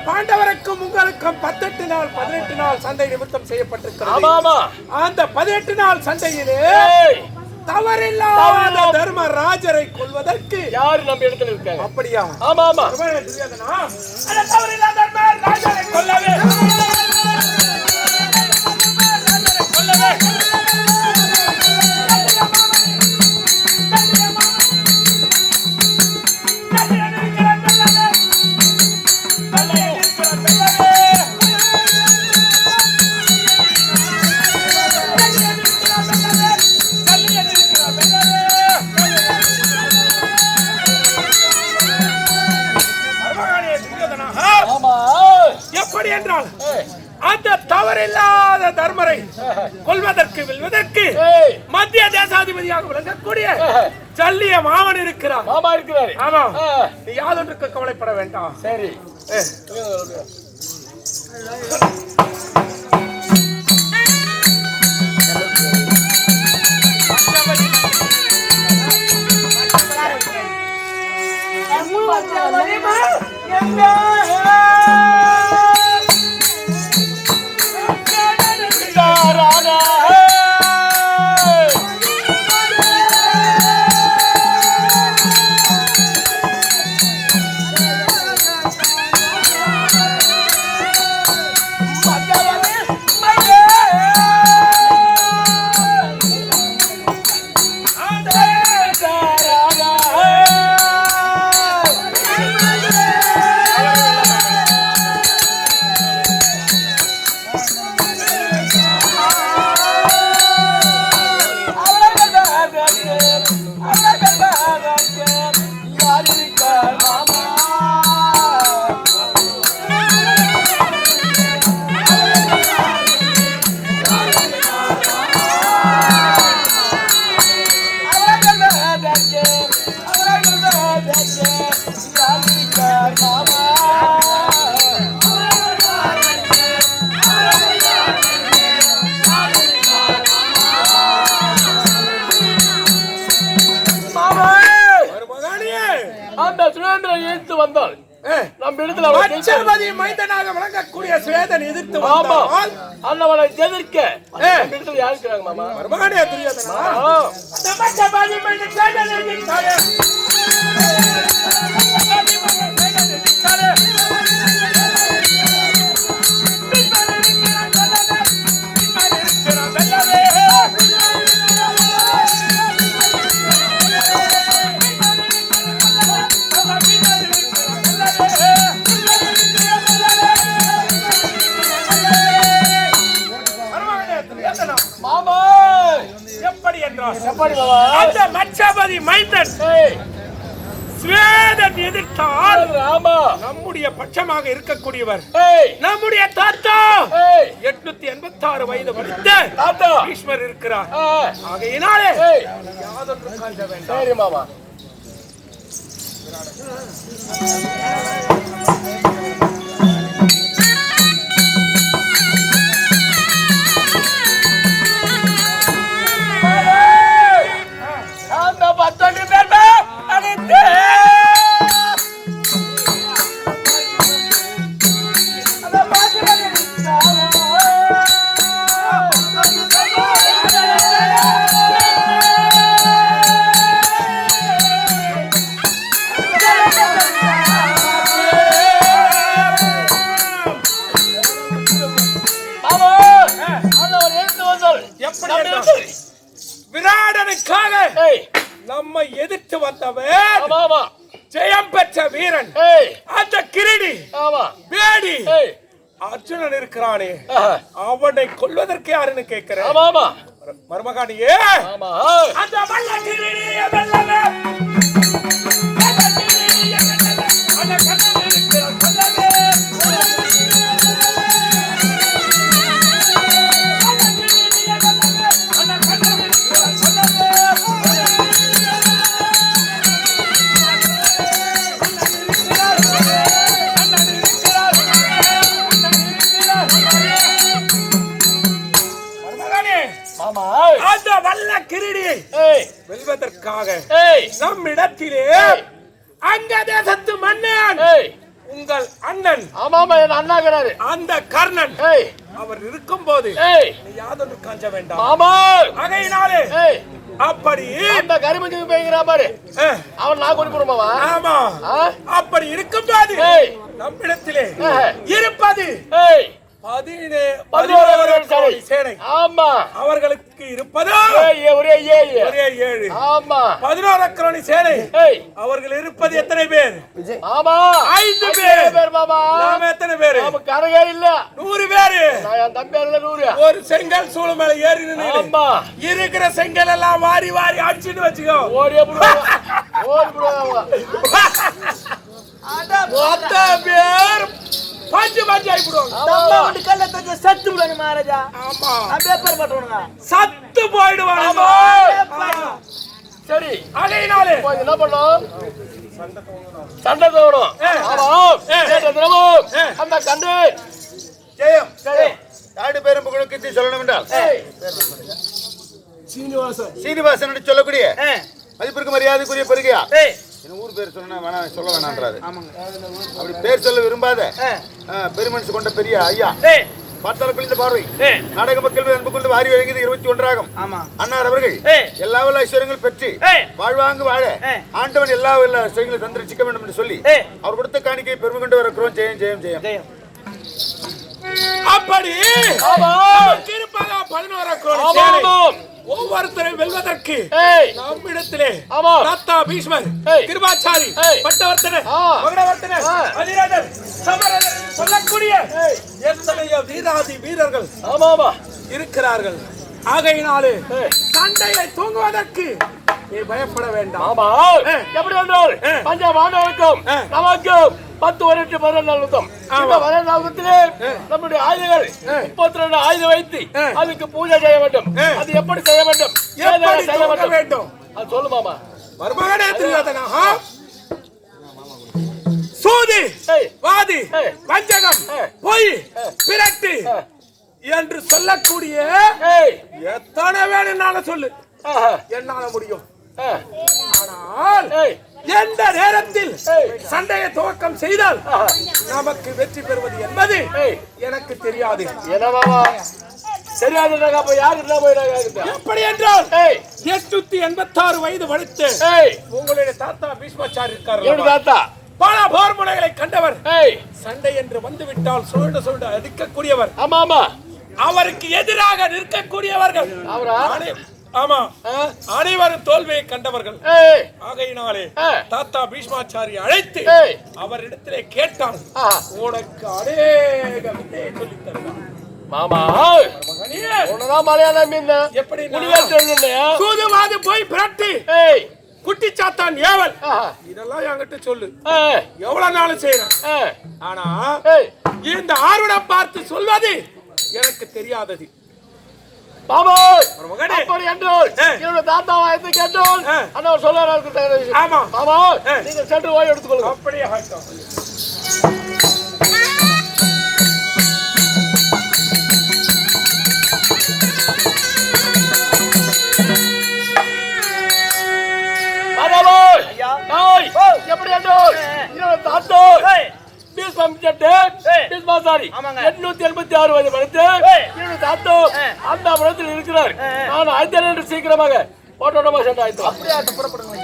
பாண்டவருக்கும் உங்களுக்கும் 18 நாள் 18 நாள் சண்டை நிமித்தம் செய்யப்பட்டிருக்கிறது. அந்த 18 நாள் சண்டையிலே தவறில்லாத தர்மராஜரை கொல்வதற்கு யாரு நம்ம இடத்துல இருக்காங்க? அப்படியா? ஆமா ஆமா. தவறில்லாத தர்மராஜரை கொல்லவே என்றால் அந்த தவறில்லாத தர்மரை கொல்வதற்கு வெல்வதற்கு மத்திய தேசாதிபதியாக விளங்கக்கூடிய சல்லிய மாமன் இருக்கிறார். ஆமா, நீ யாதொன்றுக்கு கவலைப்பட வேண்டாம். சரி, விளங்கக்கூடிய சுவேதன் எதிர்த்து அண்ணவனை எதிர்க்க யாரு இருக்கிறாங்க மாமா? மருமகனே துரியோதனா. அந்த மச்சபதி மைந்தன் ஸ்வேதன் எதிர்த்தால் நம்முடைய பட்சமாக இருக்கக்கூடியவர் நம்முடைய தாத்தா 886 வயது படித்த பீஷ்மர் இருக்கிறார். ஆகையினாலே யாதொன்று காண்ட வேண்டாம். சரி மாமா. விராடனுக்காக நம்மை எதிர்த்து வந்தவர் ஜெயம் பெற்ற வீரன் அந்த கிரீடி வேடி அர்ஜுனன் இருக்கிறானே அவனை கொல்வதற்கு யாருன்னு கேட்கிறேன். மருமகானியே அந்த வல்லகிரியை வெல்லவே அந்த கண்ணன் இருக்கிறான் கொல்லவே அந்த வல்ல கிரீடியை வெல்வதற்காக நம்மிடத்திலே அங்க தேசத்து மன்னன் உங்கள் அண்ணன் அந்த கர்ணன் அவர் இருக்கும் போது யாதொன்று காஞ்ச வேண்டாம். அகையினாலே அப்படி அந்த கரிமஞ்சி போய்கிறான் பாரு அவன் நான் கொண்டு போறோமா. ஆமா அப்படி இருக்கும் போது நம்மிடத்திலே இருப்பது 11 சேனை. ஆமா அவர்களுக்கு இருப்பது ஒரே 7. ஆமா 11 அக்கரணி சேனை. அவர்கள் இருப்பது எத்தனை பேர்? ஆமா 5 பேர். மாமா நாம எத்தனை பேர்? நாம கரையே இல்ல 100 பேர். நான் தம்பியார்ல 100. ஒரு செங்கல் சூளை மேல ஏறி நின்னு ஆமா இருக்கிற செங்கல் எல்லாம் வாரி வாரி அடிச்சிட்டு வச்சுக்கோ. ஓடியே புடுவா அட மொத்த பேர் பஞ்சு ஆயிடுவாங்க. நம்ம வந்து கல்லத்தை சத்து விடுங்க மகாராஜா. ஆமா நான் பேப்பர் பண்றோங்க சத்து போய்டுவாங்க. சரி அகையினாலே என்ன பண்ணோம்? சண்டை தோணும். ஆமா தினமும் அந்த கண்டு ஜெயம் யாரு பேரும் புகழுக்கு சொல்லணும் என்றால் சீனிவாசன் என்று சொல்லக்கூடிய மதிப்பிற்கு மரியாதைக்குரிய பெருகையா ஊர் பேர் சொன்னா வேணாம் சொல்ல வேணான்றாரு. அப்படி பேர் சொல்ல விரும்பாத பெருமனசு கொண்ட பெரிய ஐயா பார்த்தால குளிந்த பார்வை நாடக மக்கள் அன்பு கொண்டு வாரி வழங்கியது 21 அன்னார் அவர்கள் எல்லா ஐஸ்வர்யங்கள் பெற்று வாழ்வாங்கு வாழ ஆண்டவன் எல்லா ஐஸ்வர்யங்களும் தந்திரிச்சிக்க வேண்டும் என்று சொல்லி அவர் கொடுத்த காணிக்கை பெருமை கொண்டு வரக்கிறோம். ஜெயம் ஜெயம் ஜெயம். அப்படி ஒவ்வொருத்தரை வெல்வதற்கு நம்மிடத்திலே தாத்தா பீஷ்மர் கிருபாச்சாரி பட்டவர்த்தன மகடவர்த்தன அதிராஜர் சமரர் சொல்லக்கூடிய எத்தனையோ வீராதி வீரர்கள் இருக்கிறார்கள். ஆகையினாலே சண்டையை தூங்குவதற்கு நீ பயப்பட வேண்டாம். எப்படி என்றால் பஞ்ச மாணவருக்கும் நமக்கும் 10 வருஷத்து 14 வருடத்திலே நம்முடைய ஆயுதங்கள் 32 ஆயுதம் வைத்து அதுக்கு பூஜை செய்ய வேண்டும். அது எப்படி செய்ய வேண்டும்? செய்ய வேண்டும் அது சொல்லு மாமா. மருமகனே தெரியாதனா சூதி வாதி வஞ்சகம் பொய் பிரட்டு என்று சொல்லக்கூடிய எத்தனை வேணும்னாலும் சொல்லு என்னால முடியும். ஆனால் எந்த நேரத்தில் சண்டையை துவக்கம் செய்தால் நமக்கு வெற்றி பெறுவது என்பது எனக்கு தெரியாது. எப்படி என்றால் 886 வயது வளர்த்து உங்களுடைய தாத்தா பீஷ்மாச்சாரி இருக்கார். பல போர் முனைகளை கண்டவர். சண்டை என்று வந்து விட்டால் சுழண்டு சுழண்டு அடிக்கக்கூடியவர். அவருக்கு எதிராக நிற்கக்கூடியவர்கள் ஆமா அனைவரும் தோல்வியை கண்டவர்கள். ஆகையினாலே தாத்தா பீஷ்மாச்சாரி அழைத்து அவரிடத்திலே கேட்டான். உனக்கு அநேக வித்தையை சொல்லித் தருவார். மாமா மலையாளம் எப்படி சூதுவாது போய் பிரட்டு குட்டி சாத்தான் ஏவல் இதெல்லாம் என்கிட்ட சொல்லு. எவ்வளவு நாளும் செய்யறேன். ஆனா இந்த ஆர்வம் பார்த்து சொல்வது எனக்கு தெரியாதது. நீங்க சென்று ஓய் எடுத்துக்கொள்ளுங்க. அப்படியே எப்படி அந்த படத்தில் இருக்கிறார். நான் ஆய்த்தேன் சீக்கிரமாக போட்டோமா சென்று ஆய்த்தோம். புறப்படுங்க.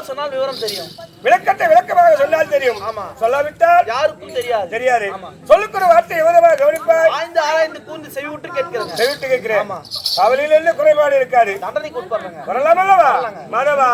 சொன்னால் விவரம் தெரியும். விளக்கத்தை விளக்கமாக சொன்னால் தெரியும். ஆமா. சொல்லாவிட்டால் யாருக்கும் தெரியாது. தெரியாது. சொல்லுக்கிற வார்த்தை எவ்வளவு கவனிப்பாய். ஆய்ந்து ஆராய்ந்து கூர்ந்து செவிவிட்டு கேட்கிறேன். செவிவிட்டு கேட்கிறேன். ஆமா. அவளில் என்ன குறைபாடு இருக்காது. தண்டனைக்கு உட்படுறாங்க. வரலாம் அல்லவா? மாதவா.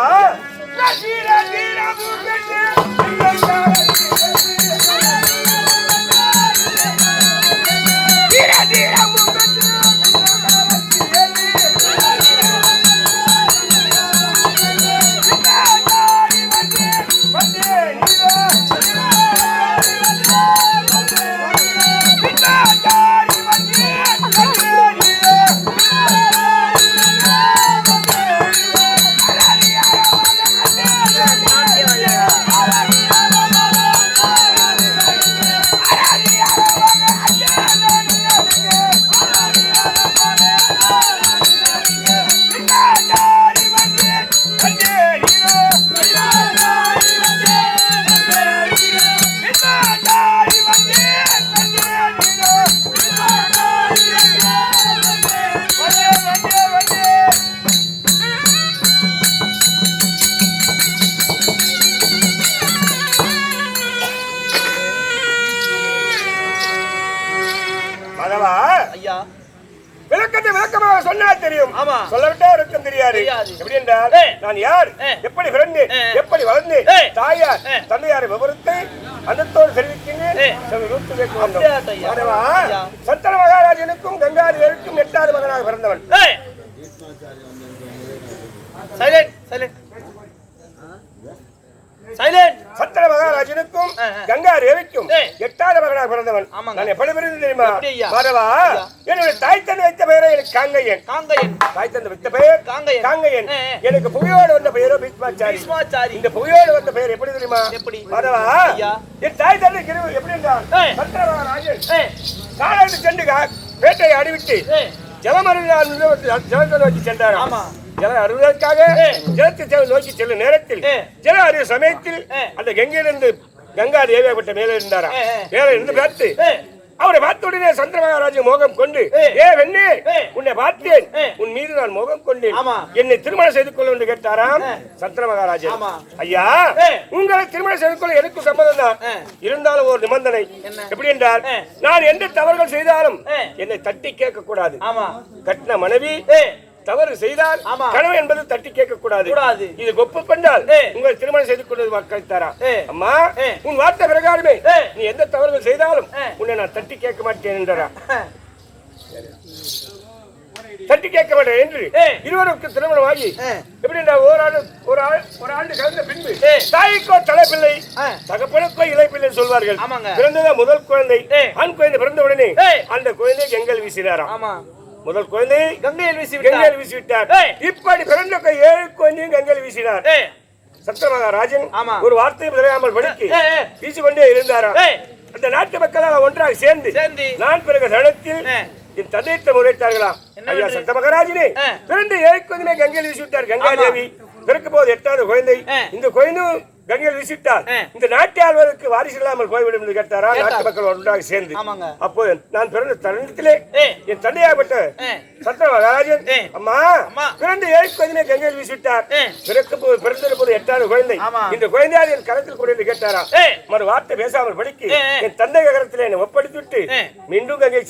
மாதவா ஐயா விளக்கத்தை விளக்கமாக சொன்னா தெரியும். ஆமா. சொல்லவிட்டா இருக்கும் தெரியாது. எப்படி என்றால் நான் யார், எப்படி பிறந்து, எப்படி வளர்ந்து, தாயார் தந்தையாரை விவரத்தை அந்தத்தோடு தெரிவிக்கின்றேன். மாதவா சந்தன மகாராஜனுக்கும் கங்காதேவிக்கும் 8வது மகனாக பிறந்தவன். Silent silent silent. சந்தன மகாராஜனுக்கும் கங்காதேவிக்கும் 8வது மகனாக பிறந்தவன். நான் எப்படி பிறந்தது தெரியுமா மாதவா? என்னுடைய தாய் தந்தை வைத்த பெயரே எனக்கு காங்கையன். காங்கையன். தாய் தந்தை வைத்த பெயர் காங்கையன். காங்கையன். எனக்கு புகையோடு வந்த பெயரோ பீஷ்மாச்சாரி. பீஷ்மாச்சாரி. இந்த புகையோடு வந்த பெயர் எப்படி தெரியுமா எப்படி? மாதவா என் தாய் தந்தை கிருபை எப்படி என்றால் சந்தன மகாராஜன் காலையில் சென்று வேட்டையை அடிவிட்டு ஜலமருந்தை நோக்கி சென்றார். ஆமா. ஜலம் அருவதற்காக ஜலத்தை நோக்கி செல்லும் நேரத்தில் ஜல அறிவு சமயத்தில் அந்த கங்கையிலிருந்து கங்கா தேவியாப்பட்ட மேலே இருந்தாரா. மேலே இருந்து பார்த்து அவரை பார்த்த உடனே சந்திர மகாராஜன் மோகம் கொண்டு வெண்ணே உன்னை பார்த்தேன், உன் மீது நான் மோகம் கொண்டேன், என்னை திருமணம் செய்து கொள்ள என்று கேட்டாராம் சந்திர மகாராஜன். ஐயா உங்களை திருமணம் செய்து கொள்ள எனக்கு சம்மதம் தான், இருந்தாலும் ஒரு நிபந்தனை. எப்படி என்றால் நான் எந்த தவறுகள் செய்தாலும் என்னை தட்டி கேட்க கூடாது. கட்டின மனைவி தவறு செய்தால் கனவு என்பது தட்டி கேட்க கூடாது. இது ஒப்புக்கொண்டால் உங்கள் திருமணம் செய்து கொண்டது மக்கள் தரா. அம்மா உன் வார்த்தை பிரகாரமே நீ எந்த தவறுகள் செய்தாலும் உன்னை நான் தட்டி கேட்க மாட்டேன் என்றா. தட்டி கேட்க மாட்டேன் என்று இருவருக்கு திருமணம் ஆகி எப்படி ஒரு ஆண்டு கலந்த பின்பு தாய்க்கோ தலைப்பிள்ளை தகப்பனுக்கோ இலைப்பிள்ளை சொல்வார்கள். பிறந்ததா முதல் குழந்தை ஆண் குழந்தை பிறந்த உடனே அந்த குழந்தை கங்கையில் வீசினாராம். முதல் குழந்தை கங்கையில் வீசிவிட்டார். இப்படி பிறந்த 7 குழந்தையும் கங்கையில் வீசினார். சந்திர மகாராஜன் ஒரு வார்த்தை விளையாமல் படிக்கு வீசிக்கொண்டே இருந்தாராம். அந்த நாட்டு மக்கள் ஒன்றாக சேர்ந்து நான் பிறகு தடத்தில் என் தந்தையிட்ட முறையிட்டார்களாம். ஐயா சந்திர மகாராஜனே பிறந்த 7 குழந்தையை கங்கையில் வீசிவிட்டார் கங்கா தேவி. பிறக்க போது 8வது குழந்தை. இந்த குழந்தையும் கங்கையில் வீசிவிட்டார். இந்த நாட்டு ஆழ்வதற்கு வாரிசு இல்லாமல் போய்விடும் என்று கேட்டாரா நாட்டு மக்கள் ஒன்றாக சேர்ந்து. அப்போ நான் பிறந்த தருணத்திலே என் தந்தையாகப்பட்ட சந்திர மகாராஜன் அம்மா பிறந்த 7 குழந்தையை கங்கையில் வீசிவிட்டார். பிறந்த போது 8வது குழந்தை. இந்த குழந்தையார் என் கரத்தில் கூட என்று கேட்டாரா. மறு வார்த்தை பேசாமல் படிக்கு என் தந்தை கரத்தில் என்னை ஒப்படைத்துவிட்டு மீண்டும் கங்கை